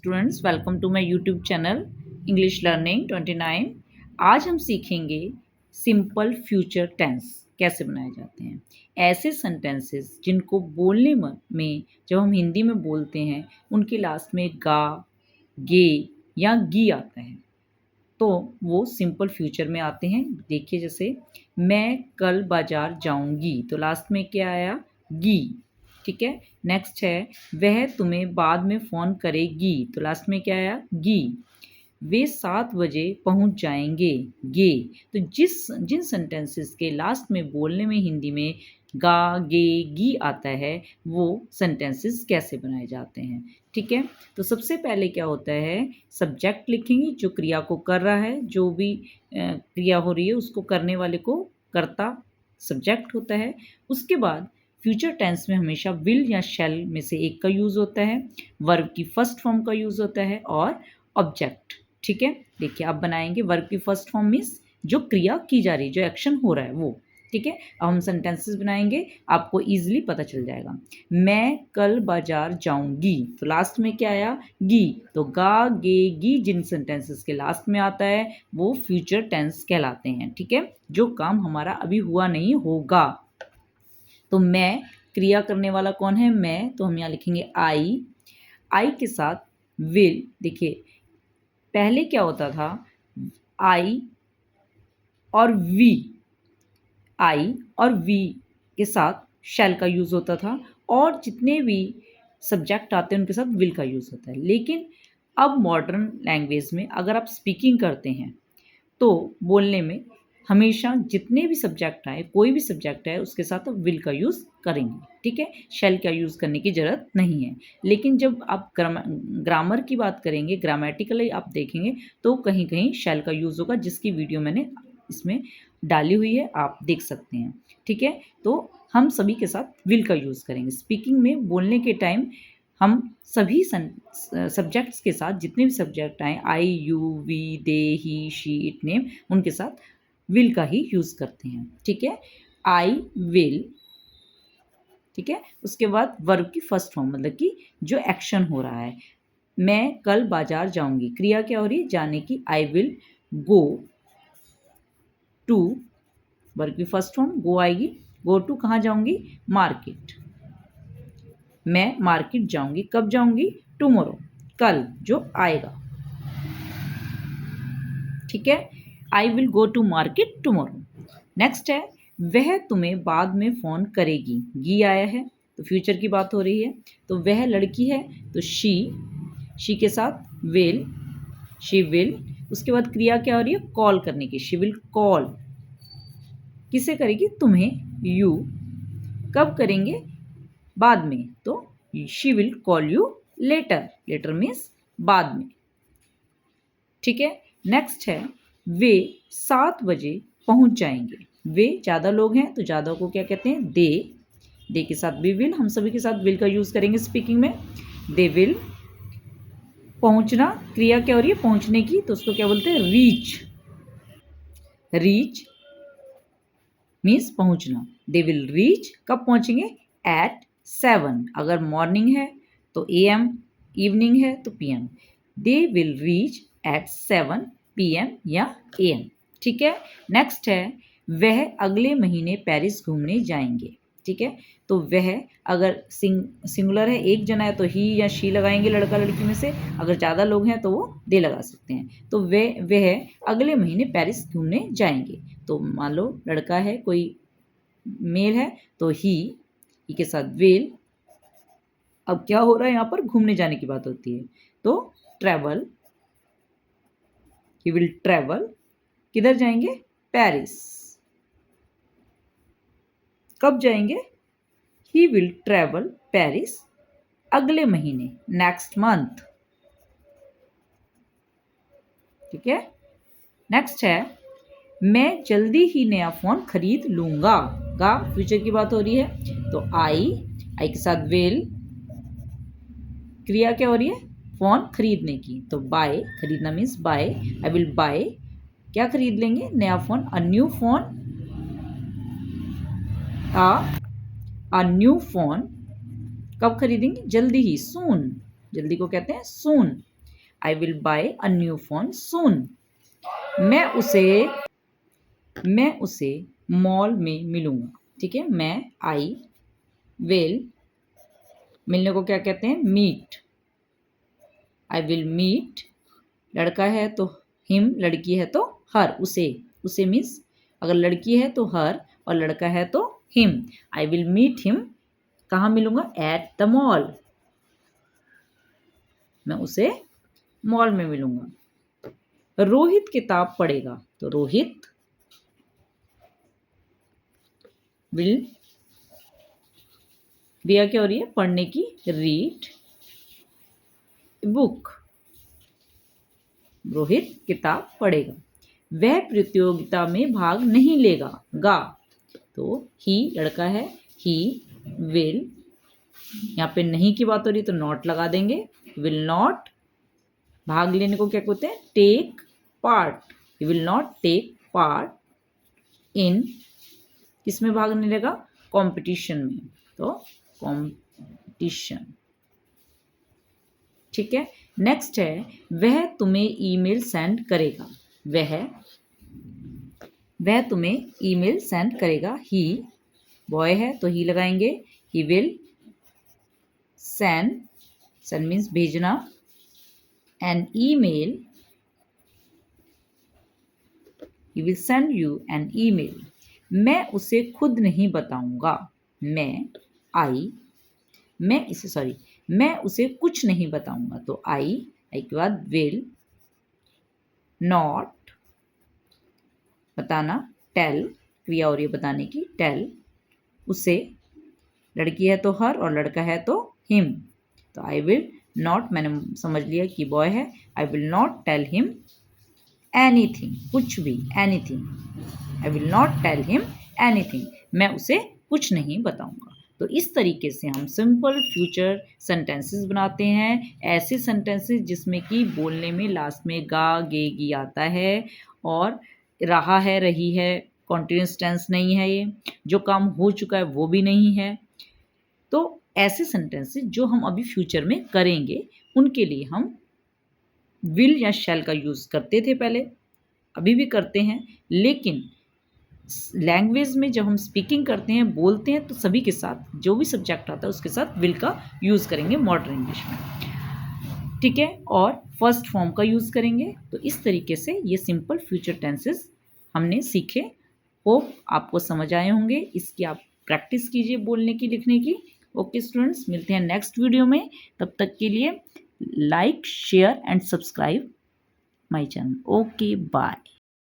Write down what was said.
Students, welcome to my YouTube channel English learning 29। आज हम सीखेंगे सिंपल फ्यूचर टेंस कैसे बनाए जाते हैं। ऐसे सेंटेंसेस जिनको बोलने में जब हम हिंदी में बोलते हैं उनके लास्ट में गा, गे या गी आता है तो वो सिंपल फ्यूचर में आते हैं। देखिए, जैसे मैं कल बाजार जाऊंगी तो लास्ट में क्या आया, गी। ठीक है। नेक्स्ट है वह तुम्हें बाद में फ़ोन करेगी तो लास्ट में क्या आया, गी। वे 7 बजे पहुंच जाएंगे, गे। तो जिन सेंटेंसेस के लास्ट में बोलने में हिंदी में गा, गे, गी आता है वो सेंटेंसेस कैसे बनाए जाते हैं। ठीक है। तो सबसे पहले क्या होता है, सब्जेक्ट लिखेंगे जो क्रिया को कर रहा है, जो भी क्रिया हो रही है उसको करने वाले को कर्ता सब्जेक्ट होता है। उसके बाद फ्यूचर टेंस में हमेशा विल या शैल में से एक का यूज़ होता है, वर्ब की फर्स्ट फॉर्म का यूज़ होता है और ऑब्जेक्ट। ठीक है। देखिए, आप बनाएंगे वर्ब की फर्स्ट फॉर्म मीन्स जो क्रिया की जा रही है, जो एक्शन हो रहा है वो। ठीक है। अब हम सेंटेंसेस बनाएंगे, आपको इजीली पता चल जाएगा। मैं कल बाजार जाऊंगी तो लास्ट में क्या आया, गी। तो गा, गे, गी जिन सेंटेंसेस के लास्ट में आता है वो फ्यूचर टेंस कहलाते हैं। ठीक है। जो काम हमारा अभी हुआ नहीं, होगा। तो मैं, क्रिया करने वाला कौन है, मैं, तो हम यहाँ लिखेंगे आई के साथ विल। देखिए, पहले क्या होता था, आई और वी के साथ शैल का यूज़ होता था और जितने भी सब्जेक्ट आते हैं उनके साथ विल का यूज़ होता है। लेकिन अब मॉडर्न लैंग्वेज में अगर आप स्पीकिंग करते हैं तो बोलने में हमेशा जितने भी सब्जेक्ट आए, कोई भी सब्जेक्ट है उसके साथ आप विल का यूज़ करेंगे। ठीक है। शैल का यूज़ करने की ज़रूरत नहीं है। लेकिन जब आप ग्रामर की बात करेंगे, ग्रामेटिकली आप देखेंगे तो कहीं कहीं शैल का यूज़ होगा, जिसकी वीडियो मैंने इसमें डाली हुई है, आप देख सकते हैं। ठीक है। तो हम सभी के साथ विल का यूज़ करेंगे। स्पीकिंग में बोलने के टाइम हम सभी सब्जेक्ट्स के साथ, जितने भी सब्जेक्ट आए, I, you, we, they, he, she, it, name, उनके साथ विल का ही यूज़ करते हैं। ठीक है। I will. ठीक है। उसके बाद वर्ब की फर्स्ट फॉर्म, मतलब कि जो एक्शन हो रहा है। मैं कल बाजार जाऊंगी, क्रिया क्या हो रही है, जाने की। I will go to, verb की फर्स्ट फॉर्म गो आएगी। गो टू कहाँ जाऊंगी, मार्केट। मैं मार्केट जाऊंगी, कब जाऊंगी, टुमारो, कल, जो आएगा। ठीक है। I will go to market tomorrow. Next है वह तुम्हें बाद में फ़ोन करेगी, गी आया है तो फ्यूचर की बात हो रही है। तो वह लड़की है तो शी के साथ विल, शी विल। उसके बाद क्रिया क्या हो रही है, कॉल करने की, शी विल कॉल। किसे करेगी, तुम्हें, यू। कब करेंगे, बाद में, तो she will call you later. Later means बाद में। ठीक है। नेक्स्ट है वे 7 बजे पहुंच जाएंगे। वे ज़्यादा लोग हैं तो ज़्यादा को क्या कहते हैं, दे के साथ भी विल, हम सभी के साथ विल का यूज़ करेंगे स्पीकिंग में। They will. पहुंचना, क्रिया क्या हो रही है, पहुंचने की, तो उसको क्या बोलते हैं, रीच मीन्स पहुंचना। दे विल रीच, कब पहुंचेंगे, एट 7। अगर मॉर्निंग है तो AM, इवनिंग है तो PM। They will reach at 7 PM या AM। ठीक है। नेक्स्ट है वह अगले महीने पेरिस घूमने जाएंगे। ठीक है। तो वह अगर सिंगुलर है, एक जना है तो ही या शी लगाएंगे लड़का लड़की में से। अगर ज़्यादा लोग हैं तो वो दे लगा सकते हैं। तो वह अगले महीने पेरिस घूमने जाएंगे। तो मान लो लड़का है, कोई मेल है तो ही के साथ विल। अब क्या हो रहा है, यहाँ पर घूमने जाने की बात होती है तो ट्रैवल, ही विल ट्रैवल। किधर जाएंगे, पेरिस। कब जाएंगे, ही विल ट्रैवल पेरिस अगले महीने, नेक्स्ट मंथ। ठीक है। नेक्स्ट है मैं जल्दी ही नया फ़ोन खरीद लूँगा, का फ्यूचर की बात हो रही है तो आई के साथ विल। क्रिया क्या हो रही है, फ़ोन खरीदने की, तो बाय, खरीदना means buy. I will buy, क्या खरीद लेंगे, नया phone, a new phone. A new phone कब खरीदेंगे, जल्दी ही, सून। जल्दी को कहते हैं soon. I will buy a new phone soon. मैं उसे मॉल में मिलूंगा। ठीक है, मैं आई विल, मिलने को क्या कहते हैं, मीट। आई विल मीट, लड़का है तो हिम, लड़की है तो हर, उसे मीन्स अगर लड़की है तो हर और लड़का है तो him. I will meet him, कहाँ मिलूंगा, एट द मॉल, मैं उसे मॉल में मिलूंगा। रोहित किताब पढ़ेगा, तो रोहित विल, क्रिया क्या हो रही है, पढ़ने की, रीड बुक। रोहित किताब पढ़ेगा। वह प्रतियोगिता में भाग नहीं लेगा, गा, तो ही लड़का है, ही विल, यहाँ पे नहीं की बात हो रही तो नॉट लगा देंगे, विल नॉट, भाग लेने को क्या कहते हैं, take part, he will not take part in, किसमें भाग नहीं लेगा, कंपटीशन में, तो कंपटीशन। ठीक है, नेक्स्ट है, वह तुम्हें ईमेल सेंड करेगा, वह तुम्हें ईमेल सेंड करेगा। ही बॉय है तो ही लगाएंगे, he will send, send means भेजना, an email, he will send you an email. मैं उसे खुद नहीं बताऊंगा, मैं उसे कुछ नहीं बताऊंगा, तो आई के बाद विल नॉट, बताना, टेल, क्रिया हो रही है बताने की, टेल उसे, लड़की है तो हर और लड़का है तो हिम, तो आई विल नॉट, मैंने समझ लिया कि बॉय है, I will not tell him anything, कुछ भी, anything, I will not tell him anything, मैं उसे कुछ नहीं बताऊंगा। तो इस तरीके से हम सिंपल फ्यूचर सेंटेंसेस बनाते हैं, ऐसे सेंटेंसेस जिसमें कि बोलने में लास्ट में गा गे गी आता है और रहा है रही है, कॉन्टिन्यूस टेंस नहीं है, ये जो काम हो चुका है वो भी नहीं है। तो ऐसे सेंटेंसेस जो हम अभी फ्यूचर में करेंगे उनके लिए हम विल या शैल का यूज़ करते थे पहले, अभी भी करते हैं, लेकिन लैंग्वेज में जब हम स्पीकिंग करते हैं, बोलते हैं, तो सभी के साथ जो भी सब्जेक्ट आता है उसके साथ विल का यूज़ करेंगे मॉडर्न इंग्लिश में। ठीक है, और फर्स्ट फॉर्म का यूज़ करेंगे। तो इस तरीके से ये सिंपल फ्यूचर टेंसेस हमने सीखे। होप आपको समझ आए होंगे, इसकी आप प्रैक्टिस कीजिए बोलने की, लिखने की। ओके स्टूडेंट्स, मिलते हैं नेक्स्ट वीडियो में, तब तक के लिए like share and subscribe my channel. Okay bye.